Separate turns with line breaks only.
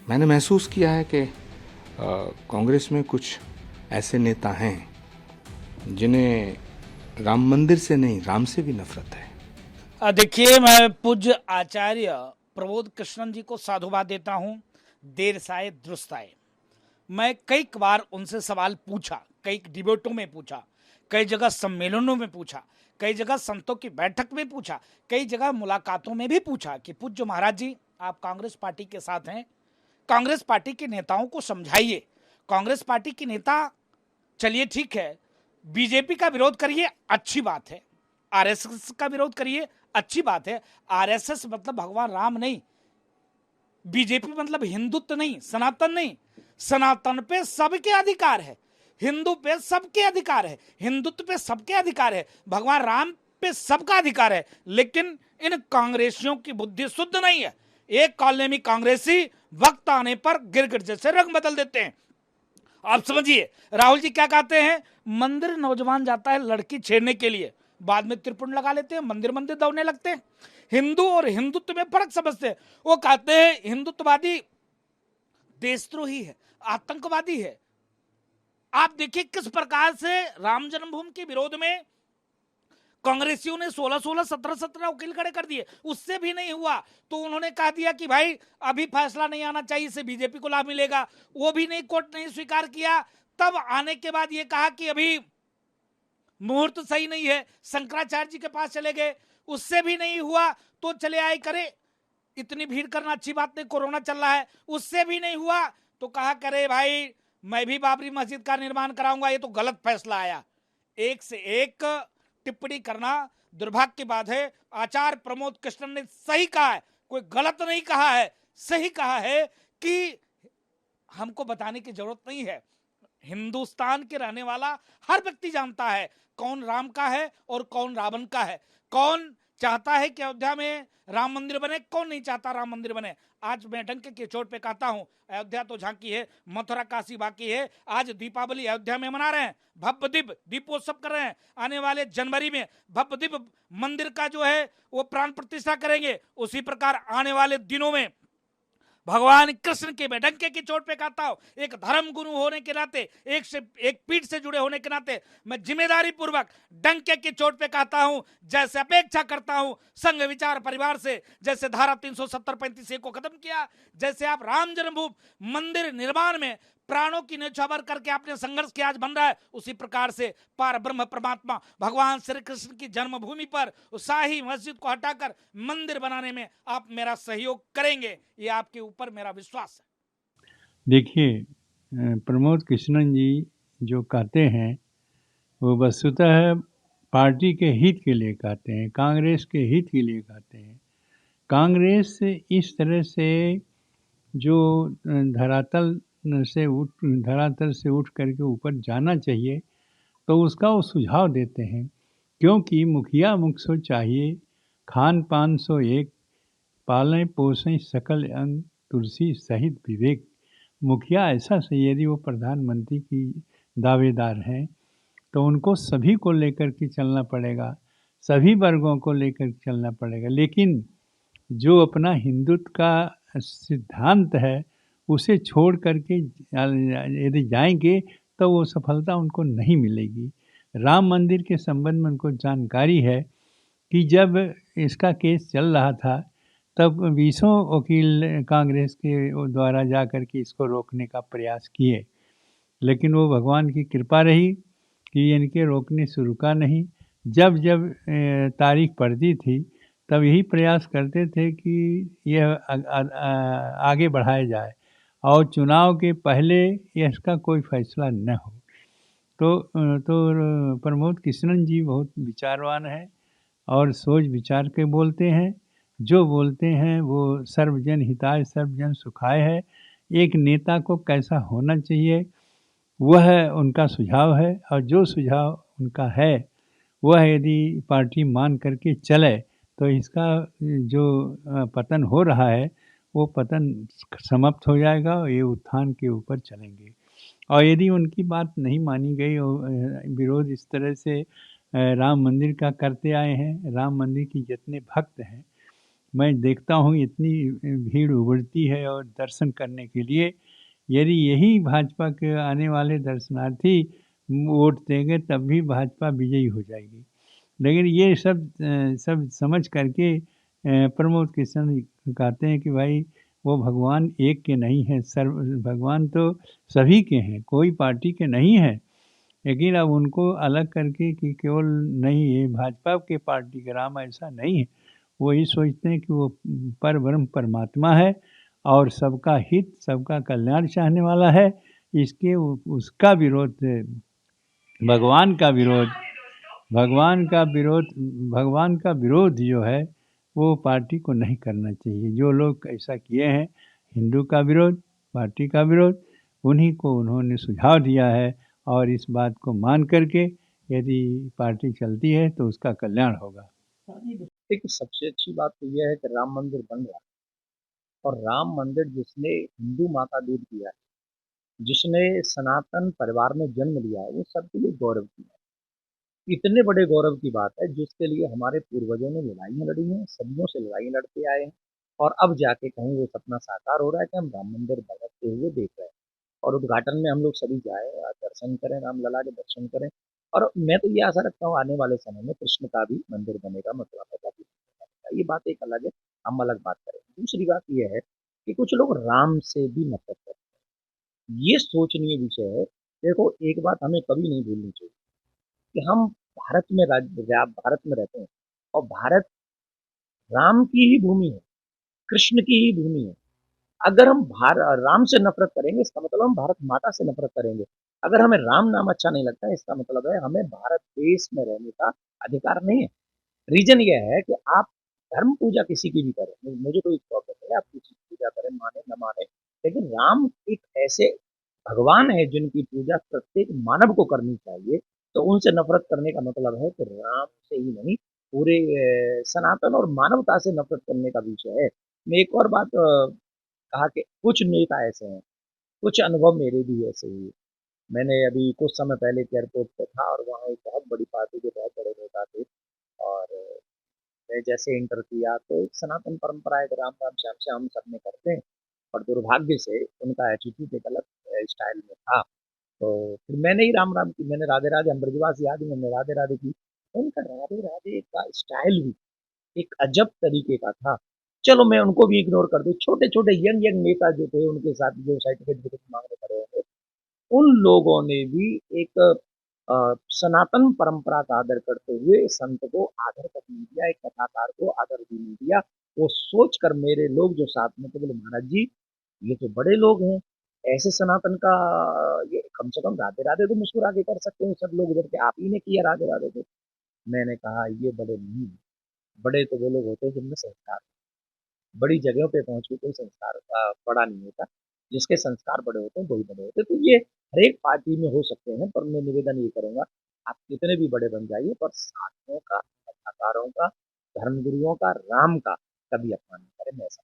मैंने महसूस किया है कि कांग्रेस में कुछ ऐसे नेता हैं जिन्हें राम मंदिर से नहीं, राम से भी नफरत है।
देखिए, मैं पूज्य आचार्य प्रबोध कृष्णन जी को साधुवाद देता हूँ। देर साए दुरुस्त आए। मैं कई बार उनसे सवाल पूछा, कई डिबेटों में पूछा, कई जगह सम्मेलनों में पूछा, कई जगह संतों की बैठक में पूछा, कई जगह मुलाकातों में भी पूछा कि पूज्य महाराज जी, आप कांग्रेस पार्टी के साथ हैं, कांग्रेस पार्टी के नेताओं को समझाइए। कांग्रेस पार्टी के नेता, चलिए ठीक है, बीजेपी का विरोध करिए, अच्छी बात है, आरएसएस का विरोध करिए, अच्छी बात है। आरएसएस मतलब भगवान राम नहीं, बीजेपी मतलब हिंदुत्व नहीं, सनातन नहीं। सनातन पे सबके अधिकार है, हिंदू पे सबके अधिकार है, हिंदुत्व पे सबके अधिकार है, भगवान राम पे सबका अधिकार है। लेकिन इन कांग्रेसियों की बुद्धि शुद्ध नहीं है। एक कॉलोनी में कांग्रेसी वक्त आने पर गिरगिट जैसे रंग बदल देते हैं। आप समझिए, राहुल जी क्या कहते हैं, मंदिर नौजवान जाता है लड़की छेड़ने के लिए, बाद में त्रिपुंड लगा लेते हैं, मंदिर मंदिर दौड़ने लगते हैं। हिंदू और हिंदुत्व में फर्क समझते हैं। वो कहते हैं हिंदुत्ववादी देशद्रोही है, आतंकवादी है। आप देखिए किस प्रकार से राम जन्मभूमि के विरोध में कांग्रेसियों ने 16-16, 17-17 वकील खड़े कर दिए, उससे भी नहीं हुआ तो उन्होंने कह दिया कि भाई अभी फैसला नहीं आना चाहिए, इससे बीजेपी को लाभ मिलेगा। वो भी नहीं, कोर्ट नहीं स्वीकार किया। तब आने के बाद ये कहा कि अभी मुहूर्त सही नहीं है, शंकराचार्य जी के पास चले गए, उससे भी नहीं हुआ तो चले आए करे इतनी भीड़ करना अच्छी बात नहीं, कोरोना चल रहा है, उससे भी नहीं हुआ तो कहा करे भाई मैं भी बाबरी मस्जिद का निर्माण कराऊंगा। ये तो गलत फैसला आया। एक से एक टिप्पणी करना दुर्भाग्य की बात है। आचार्य प्रमोद कृष्णन ने सही कहा है, कोई गलत नहीं कहा है, सही कहा है कि हमको बताने की जरूरत नहीं है। हिंदुस्तान के रहने वाला हर व्यक्ति जानता है कौन राम का है और कौन रावण का है, कौन चाहता है कि अयोध्या में राम मंदिर बने, कौन नहीं चाहता राम मंदिर बने। आज मैं डंके की चोट पे कहता हूं, अयोध्या तो झांकी है, मथुरा काशी बाकी है। आज दीपावली अयोध्या में मना रहे हैं, भव्य दिव्य दीपोत्सव कर रहे हैं। आने वाले जनवरी में भव्य दिव्य मंदिर का जो है वो प्राण प्रतिष्ठा करेंगे। उसी प्रकार आने वाले दिनों में भगवान कृष्ण के, मैं डंके की चोट पे कहता हूं, एक धर्म गुरु होने के नाते, एक पीठ से जुड़े होने के नाते मैं जिम्मेदारी पूर्वक डंके की चोट पे कहता हूं, जैसे अपेक्षा करता हूं संघ विचार परिवार से, जैसे धारा 370-35 को खत्म किया, जैसे आप राम जन्मभूमि मंदिर निर्माण में प्राणों की न्यौछावर करके आपने संघर्ष किया, आज बन रहा है, उसी प्रकार से पार ब्रह्म परमात्मा भगवान श्री कृष्ण की जन्मभूमि पर उस शाही मस्जिद को हटाकर मंदिर बनाने में आप मेरा सहयोग करेंगे, ये आपके ऊपर मेरा विश्वास है।
देखिए, प्रमोद कृष्णन जी जो कहते हैं वो वस्तुतः पार्टी के हित के लिए कहते हैं, कांग्रेस के हित के लिए कहते हैं। कांग्रेस इस तरह से जो धरातल से उठ करके ऊपर जाना चाहिए तो उसका वो सुझाव देते हैं, क्योंकि मुखिया मुख सो चाहिए, खान पान सो एक, पालें पोसें सकल अंग, तुलसी सहित विवेक। मुखिया ऐसा से यदि वो प्रधानमंत्री की दावेदार हैं तो उनको सभी को लेकर के चलना पड़ेगा, सभी वर्गों को लेकर के चलना पड़ेगा। लेकिन जो अपना हिंदुत्व का सिद्धांत है उसे छोड़ करके यदि जाएंगे तो वो सफलता उनको नहीं मिलेगी। राम मंदिर के संबंध में उनको जानकारी है कि जब इसका केस चल रहा था तब 20 वकील कांग्रेस के द्वारा जा कर के इसको रोकने का प्रयास किए, लेकिन वो भगवान की कृपा रही कि इनके रोकने से रुका नहीं। जब जब तारीख पड़ती थी तब यही प्रयास करते थे कि यह आगे बढ़ाया जाए और चुनाव के पहले इसका कोई फैसला न हो। तो प्रमोद कृष्णन जी बहुत विचारवान हैं और सोच विचार के बोलते हैं। जो बोलते हैं वो सर्वजन हिताय सर्वजन सुखाय है। एक नेता को कैसा होना चाहिए वह उनका सुझाव है, और जो सुझाव उनका है वह यदि पार्टी मान करके चले तो इसका जो पतन हो रहा है वो पतन समाप्त हो जाएगा और ये उत्थान के ऊपर चलेंगे। और यदि उनकी बात नहीं मानी गई और विरोध इस तरह से राम मंदिर का करते आए हैं, राम मंदिर के जितने भक्त हैं मैं देखता हूँ इतनी भीड़ उमड़ती है और दर्शन करने के लिए। यदि यही भाजपा के आने वाले दर्शनार्थी वोट देंगे तब भी भाजपा विजयी हो जाएगी। लेकिन ये सब समझ करके प्रमोद कृष्ण कहते हैं कि भाई वो भगवान एक के नहीं हैं, सर्व भगवान तो सभी के हैं, कोई पार्टी के नहीं हैं। लेकिन अब उनको अलग करके कि केवल नहीं ये भाजपा के पार्टी के राम, ऐसा नहीं है। वो ये सोचते हैं कि वो परब्रह्म परमात्मा है और सबका हित, सबका कल्याण चाहने वाला है। इसके उसका विरोध, भगवान का विरोध भगवान का विरोध भगवान का विरोध जो है वो पार्टी को नहीं करना चाहिए। जो लोग ऐसा किए हैं, हिंदू का विरोध, पार्टी का विरोध, उन्हीं को उन्होंने सुझाव दिया है और इस बात को मान करके यदि पार्टी चलती है तो उसका कल्याण होगा।
देखिए, सबसे अच्छी बात तो यह है कि राम मंदिर बन रहा है और राम मंदिर जिसने हिंदू माँ का दूध पिया है, जिसने सनातन परिवार में जन्म लिया है, वो सबके लिए गौरव की है। इतने बड़े गौरव की बात है जिसके लिए हमारे पूर्वजों ने लड़ाइयाँ लड़ी हैं, सदियों से लड़ाइयाँ लड़ते आए हैं और अब जाके कहीं वो सपना साकार हो रहा है कि हम राम मंदिर बनते हुए देख रहे हैं और उद्घाटन में हम लोग सभी जाएँ, दर्शन करें, रामलला के दर्शन करें और मैं तो ये आशा रखता हूँ आने वाले समय में कृष्ण का भी मंदिर बनेगा, मथुरा में जाके बनेगा। ये बात एक अलग है, हम अलग बात करें। दूसरी बात ये है कि कुछ लोग राम से भी नफ़रत करते हैं। ये सोचनीय विषय है। देखो, एक बात हमें कभी नहीं भूलनी चाहिए कि हम भारत में रहते हैं और भारत राम की ही भूमि है, कृष्ण की ही भूमि है। अगर हम राम से नफ़रत करेंगे इसका मतलब हम भारत माता से नफ़रत करेंगे। अगर हमें राम नाम अच्छा नहीं लगता है इसका मतलब है हमें भारत देश में रहने का अधिकार नहीं है। रीज़न ये है कि आप धर्म पूजा किसी की भी करें, मुझे कोई प्रॉब्लम नहीं है, आप किसी की पूजा करें, माने न माने। लेकिन राम एक ऐसे भगवान है जिनकी पूजा प्रत्येक मानव को करनी चाहिए, तो उनसे नफ़रत करने का मतलब है कि राम से ही नहीं, पूरे सनातन और मानवता से नफ़रत करने का विषय है। मैं एक और बात कहा कि कुछ नेता ऐसे हैं, कुछ अनुभव मेरे भी ऐसे ही हैं। मैंने अभी कुछ समय पहले एक एयरपोर्ट पे था और वहाँ एक बहुत बड़ी पार्टी के बहुत बड़े नेता थे और मैं जैसे एंटर किया तो एक सनातन परंपरा है कि राम राम श्याम श्याम सब में करते हैं और दुर्भाग्य से उनका एटीट्यूड एक अलग स्टाइल में था। तो फिर मैंने ही राम राम की, मैंने राधे राधे, हम ब्रजवासी आदमी, हमने राधे राधे की। उनका राधे राधे का स्टाइल भी एक अजब तरीके का था। चलो मैं उनको भी इग्नोर कर दूँ, छोटे-छोटे यंग नेता जो थे उनके साथ जो सर्टिफ़िकेट माँगने खड़े होंगे, उन लोगों ने भी एक सनातन परंपरा का आदर करते हुए संत को आदर तक नहीं दिया, एक कथाकार को आदर भी नहीं दिया। वो सोचकर मेरे लोग जो साथ में थे बोले, "महाराज जी, ये तो बड़े लोग हैं, ऐसे सनातन का ये कम से कम राधे-राधे तो मुस्कुरा के कर सकते हैं सब लोग, इधर के आप ही ने किया राधे-राधे तो।" मैंने कहा, "ये बड़े नहीं हैं, बड़े तो वो लोग होते हैं जिनमें संस्कार, बड़ी जगहों पे पहुँच के कोई संस्कार बड़ा नहीं होता, जिसके संस्कार बड़े होते हैं वही बड़े होते हैं।" तो ये हर एक पार्टी में हो सकते हैं, पर मैं निवेदन ये करूँगा, आप कितने भी बड़े बन जाइए पर साधुओं का, कथाकारों का, धर्मगुरुओं का, राम का कभी अपमान नहीं करें, मैं ऐसा